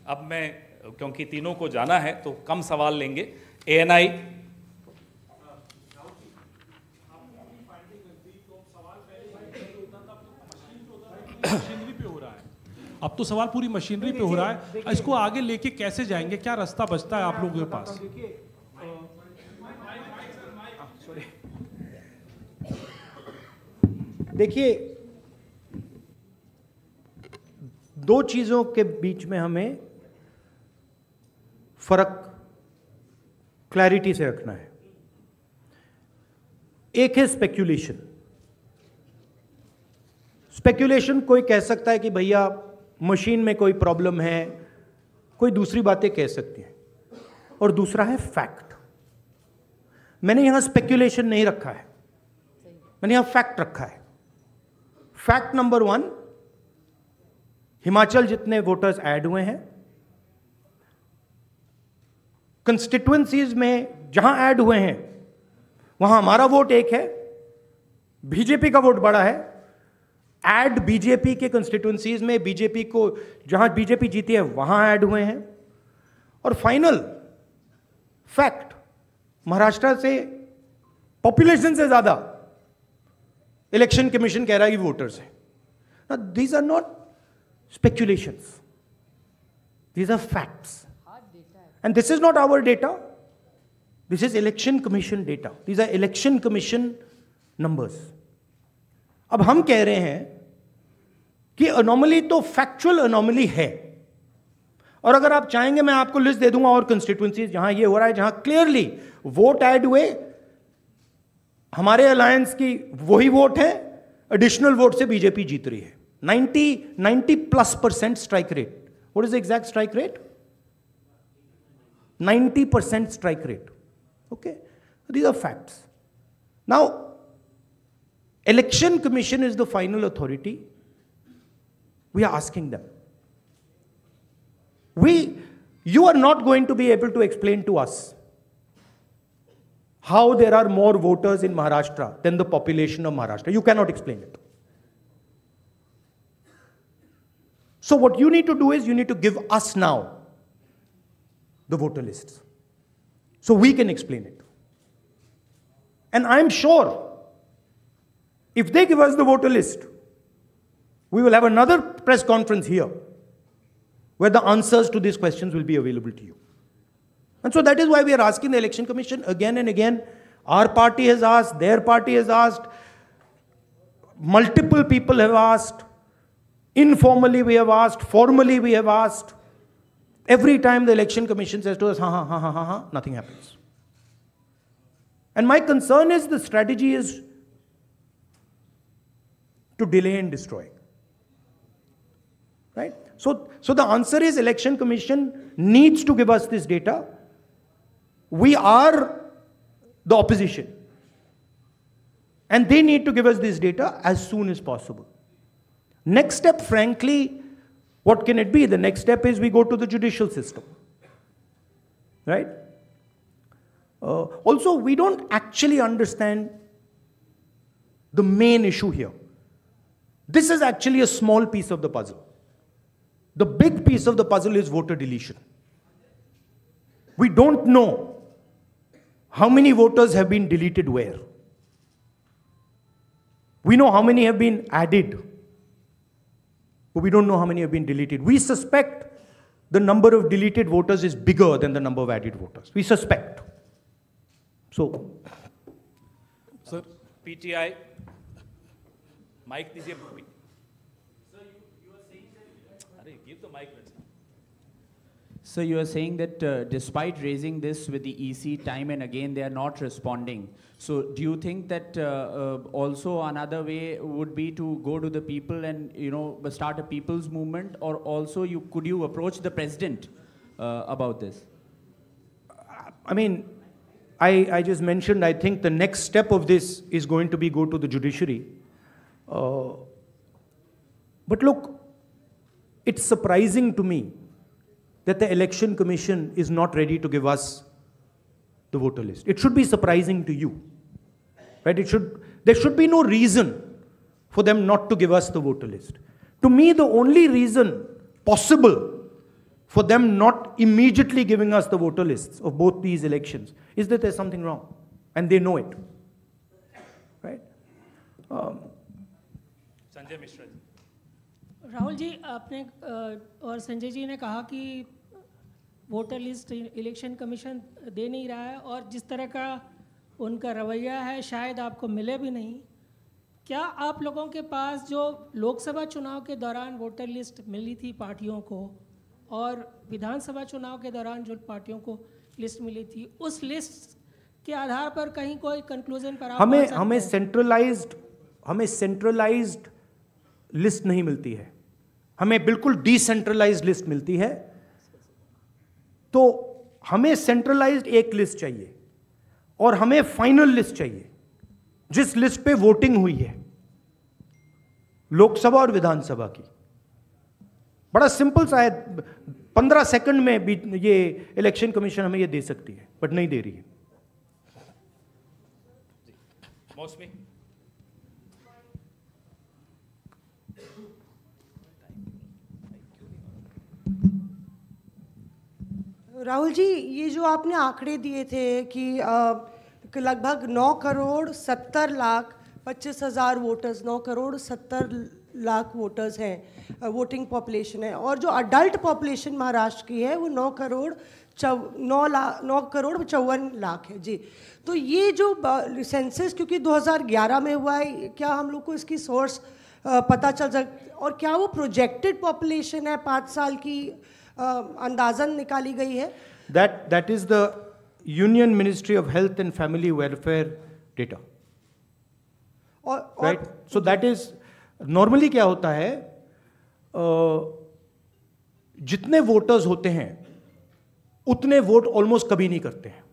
अब मैं, क्योंकि तीनों को जाना है तो कम सवाल लेंगे। ANI। मशीनरी पे हो रहा है, अब तो सवाल पूरी मशीनरी पे हो रहा है। इसको आगे लेके कैसे जाएंगे, क्या रास्ता बचता है आप लोगों के पास? देखिए, दो चीजों के बीच में हमें फर्क क्लैरिटी से रखना है। एक है स्पेक्यूलेशन। स्पेक्यूलेशन कोई कह सकता है कि भैया मशीन में कोई प्रॉब्लम है, कोई दूसरी बातें कह सकती है, और दूसरा है फैक्ट। मैंने यहां स्पेक्यूलेशन नहीं रखा है, मैंने यहां फैक्ट रखा है। फैक्ट नंबर 1, हिमाचल जितने वोटर्स ऐड हुए हैं, कंस्टिट्यूएंसीज में जहां ऐड हुए हैं वहां हमारा वोट एक है, बीजेपी का वोट बड़ा है। ऐड बीजेपी के कंस्टिट्यूएंसीज में बीजेपी को जहां बीजेपी जीती है वहां ऐड हुए हैं। और फाइनल फैक्ट, महाराष्ट्र से पॉपुलेशन से ज्यादा इलेक्शन कमीशन कह रहा है कि वोटर्स है। Now, these are not speculations. These are facts. And this is not our data. This is election commission data. These are election commission numbers. अब हम कह रहे हैं कि अनोमली तो फैक्चुअल अनोमली है, और अगर आप चाहेंगे मैं आपको लिस्ट दे दूंगा और कंस्टिट्यूएंसीज जहां ये हो रहा है, जहां क्लियरली वोट ऐड हुए, हमारे अलायंस की वही वोट है, एडिशनल वोट से बीजेपी जीत रही है। 90+% strike rate. What is the exact strike rate? 90% strike rate. Okay? These are facts. Now, Election Commission is the final authority. We are asking them. You are not going to be able to explain to us how there are more voters in Maharashtra than the population of Maharashtra. You cannot explain it. So what you need to do is you need to give us now the voter lists so we can explain it. And I'm sure if they give us the voter list, we will have another press conference here where the answers to these questions will be available to you. And so that is why we are asking the Election Commission again and again. Our party has asked, their party has asked, multiple people have asked. Informally we have asked, formally we have asked. Every time the Election Commission says to us, nothing happens. And my concern is the strategy is to delay and destroy. Right? So the answer is Election Commission needs to give us this data. We are the opposition. And they need to give us this data as soon as possible. Next step, frankly, what can it be? The next step is we go to the judicial system. Right? Also, we don't actually understand the main issue here. This is actually a small piece of the puzzle. The big piece of the puzzle is voter deletion. We don't know how many voters have been deleted where. We know how many have been added, but we don't know how many have been deleted. We suspect the number of deleted voters is bigger than the number of added voters. We suspect. So, sir, PTI, mic दीजिए. Sir, you are saying that. अरे, give the mic. So you are saying that despite raising this with the EC time and again, they are not responding. So do you think that also another way would be to go to the people and start a people's movement, or also could you approach the president about this? I mean, I just mentioned, I think the next step of this is going to be go to the judiciary. But look, it's surprising to me that the Election Commission is not ready to give us the voter list. It should be surprising to you, right? There should be no reason for them not to give us the voter list. To me, the only reason possible for them not immediately giving us the voter lists of both these elections is that there's something wrong, and they know it, right? Sanjay Mishra ji. Rahul ji, आपने और संजय जी ने कहा कि voter list election commission दे नहीं रहा है, और जिस तरह का उनका रवैया है शायद आपको मिले भी नहीं। क्या आप लोगों के पास जो लोकसभा चुनाव के दौरान वोटर लिस्ट मिली थी पार्टियों को, और विधानसभा चुनाव के दौरान जो पार्टियों को लिस्ट मिली थी, उस लिस्ट के आधार पर कहीं कोई कंक्लूजन पर आप हमें सेंट्रलाइज्ड लिस्ट नहीं मिलती है, हमें बिल्कुल डिसेंट्रलाइज्ड लिस्ट मिलती है। तो हमें सेंट्रलाइज्ड एक लिस्ट चाहिए और हमें फाइनल लिस्ट चाहिए जिस लिस्ट पे वोटिंग हुई है लोकसभा और विधानसभा की। बड़ा सिंपल सा है, 15 सेकंड में भी ये इलेक्शन कमीशन हमें ये दे सकती है, बट नहीं दे रही है। मौसमी। राहुल जी, ये जो आपने आंकड़े दिए थे कि लगभग 9,70,25,000 वोटर्स, 9,70,00,000 वोटर्स हैं, वोटिंग पॉपुलेशन है, और जो अडल्ट पॉपुलेशन महाराष्ट्र की है वो 9,54,00,000 है जी। तो ये जो सेंसस क्योंकि 2011 में हुआ है, क्या हम लोग को इसकी सोर्स पता चल सकता, और क्या वो प्रोजेक्टेड पॉपुलेशन है 5 साल की अंदाजन निकाली गई है? That is the Union Ministry of Health and Family Welfare data. Right? So that is normally क्या होता है, जितने वोटर्स होते हैं उतने वोट ऑलमोस्ट कभी नहीं करते हैं।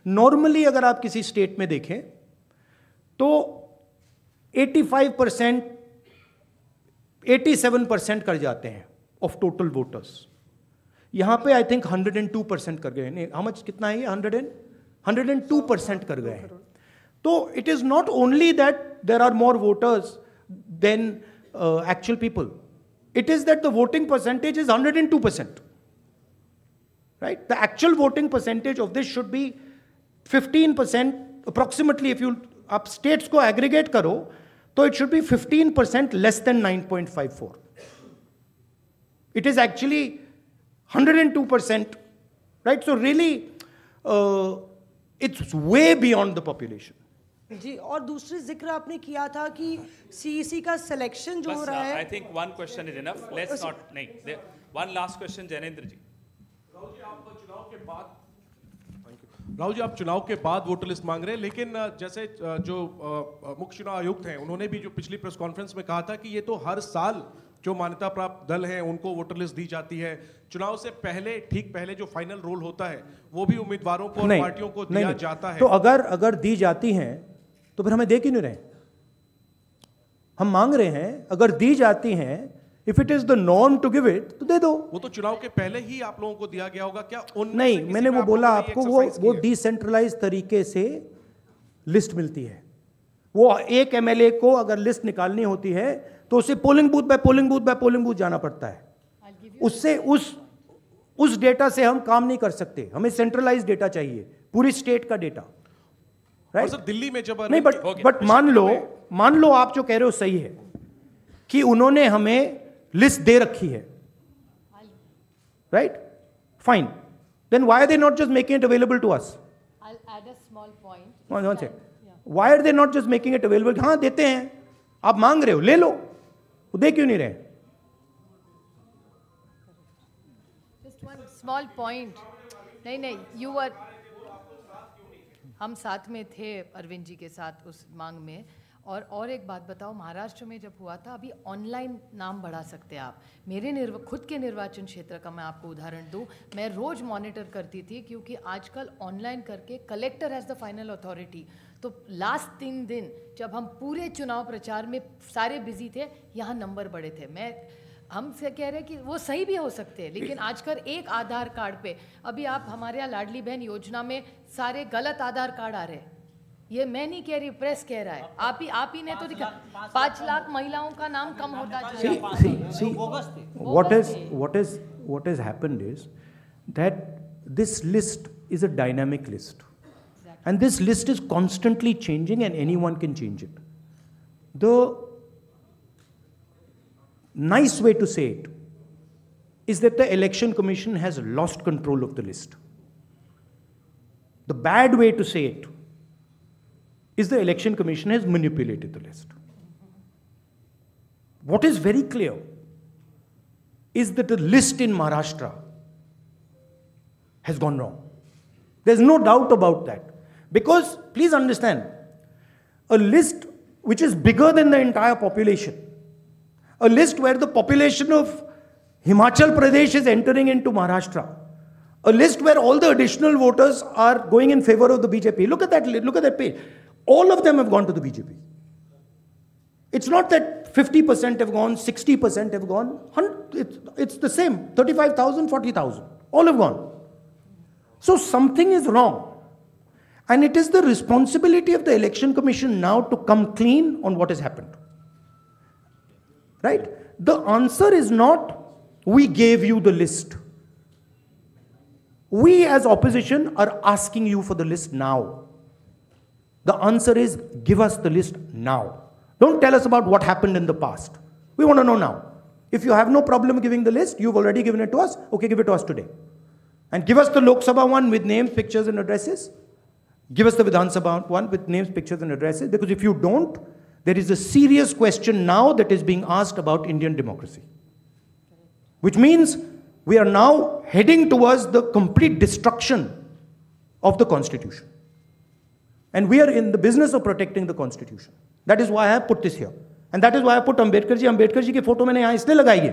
नॉर्मली अगर आप किसी स्टेट में देखें तो 85%, 87% कर जाते हैं ऑफ टोटल वोटर्स। यहां पे आई थिंक 102% कर गए हैं। हाउ मच, कितना है ये? 102% कर गए हैं। तो it is not only that there are more voters than actual people, it is that the voting percentage is 102%, right? The actual voting percentage of this should be 15% approximately. If you आप states को aggregate करो तो it should be 15% less than 9.54. It is actually 102%, right? So really, it's way beyond the population. जी, और दूसरी जिक्र आपने किया था कि CEC का सिलेक्शन जो हो रहा है। I think one question is enough. Let's not. नहीं, one last question, जैनेंद्र जी। राहुल जी, आप चुनाव के बाद वोटर लिस्ट मांग रहे हैं, लेकिन जैसे जो मुख्य चुनाव आयुक्त हैं उन्होंने भी जो पिछली प्रेस कॉन्फ्रेंस में कहा था कि ये तो हर साल जो मान्यता प्राप्त दल हैं उनको वोटर लिस्ट दी जाती है। चुनाव से पहले, ठीक पहले जो फाइनल रोल होता है वो भी उम्मीदवारों को और पार्टियों को दिया जाता है। तो अगर दी जाती हैं तो फिर हमें दे क्यों नहीं रहे? हम मांग रहे हैं, अगर दी जाती हैं, if it is the norm to give it तो दे दो। वो तो चुनाव के पहले ही आप लोगों को दिया गया होगा क्या? नहीं, मैंने वो बोला आपको, वो डिसेंट्रलाइज तरीके से लिस्ट मिलती है। वो एक MLA को अगर लिस्ट निकालनी होती है तो उसे polling booth by polling booth by polling booth जाना पड़ता है। उससे उस डेटा से हम काम नहीं कर सकते, हमें सेंट्रलाइज डेटा चाहिए, पूरी स्टेट का डेटा, राइट? सर दिल्ली में जब नहीं, बट मान लो आप जो कह रहे हो सही है कि उन्होंने हमें लिस्ट दे रखी है, right? Fine, then why are they not just making it available to us? I'll add a small point. One second. Why are they not just making it available? हाँ देते हैं, आप मांग रहे हो, ले लो, वो दे क्यों नहीं रहे? Just one small point. नहीं, you were, हम साथ में थे अरविंद जी के साथ उस मांग में। और एक बात बताओ, महाराष्ट्र में जब हुआ था, अभी ऑनलाइन नाम बढ़ा सकते हैं आप। मेरे खुद के निर्वाचन क्षेत्र का मैं आपको उदाहरण दूं, मैं रोज़ मॉनिटर करती थी क्योंकि आजकल ऑनलाइन करके collector has the final authority. तो लास्ट 3 दिन जब हम पूरे चुनाव प्रचार में सारे बिजी थे, यहाँ नंबर बढ़े थे। हमसे कह रहे हैं कि वो सही भी हो सकते हैं, लेकिन आजकल एक आधार कार्ड पे, अभी आप हमारे यहाँ लाडली बहन योजना में सारे गलत आधार कार्ड आ रहे हैं। ये मैं नहीं कह रही, प्रेस कह रहा है। आप ही ने तो दिखा, 5 लाख महिलाओं का नाम कम होता जा रहा है। What is what has happened is that this list is a dynamic list. And this list is constantly changing and anyone can change it. The nice way to say it is that the Election Commission has lost control of the list. The bad way to say it is the Election Commission has manipulated the list. What is very clear is that the list in Maharashtra has gone wrong. There's no doubt about that. Because, please understand, a list which is bigger than the entire population, a list where the population of Himachal Pradesh is entering into Maharashtra, a list where all the additional voters are going in favor of the BJP. Look at that page. All of them have gone to the BJP. It's not that 50% have gone, 60% have gone. It's the same. 35,000, 40,000. All have gone. So something is wrong. And it is the responsibility of the Election Commission now to come clean on what has happened. Right? The answer is not, we gave you the list. We as opposition are asking you for the list now. The answer is, give us the list now. Don't tell us about what happened in the past. We want to know now. If you have no problem giving the list, you've already given it to us, okay, give it to us today. And give us the Lok Sabha one with names, pictures and addresses. Give us the Vidhan Sabha one with names, pictures and addresses. Because if you don't, there is a serious question now that is being asked about Indian democracy. Which means we are now heading towards the complete destruction of the Constitution. And we are in the business of protecting the Constitution. That is why I have put this here. And that is why I put Ambedkar ji. Ambedkar ji की photo मैंने यहाँ इसलिए लगाई है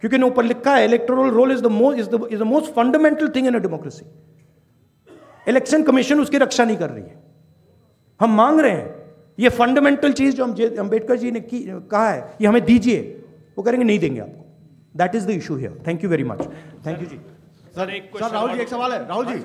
क्योंकि ने ऊपर लिखा है electoral roll is the most fundamental thing in a democracy. Election Commission उसकी रक्षा नहीं कर रही है. हम मांग रहे हैं ये fundamental चीज जो अम्बेडकर जी ने कहा है ये हमें दीजिए. वो करेंगे नहीं देंगे आपको. That is the issue here. Thank you very much. Thank you जी. सर राहुल जी एक सवाल है. राहुल जी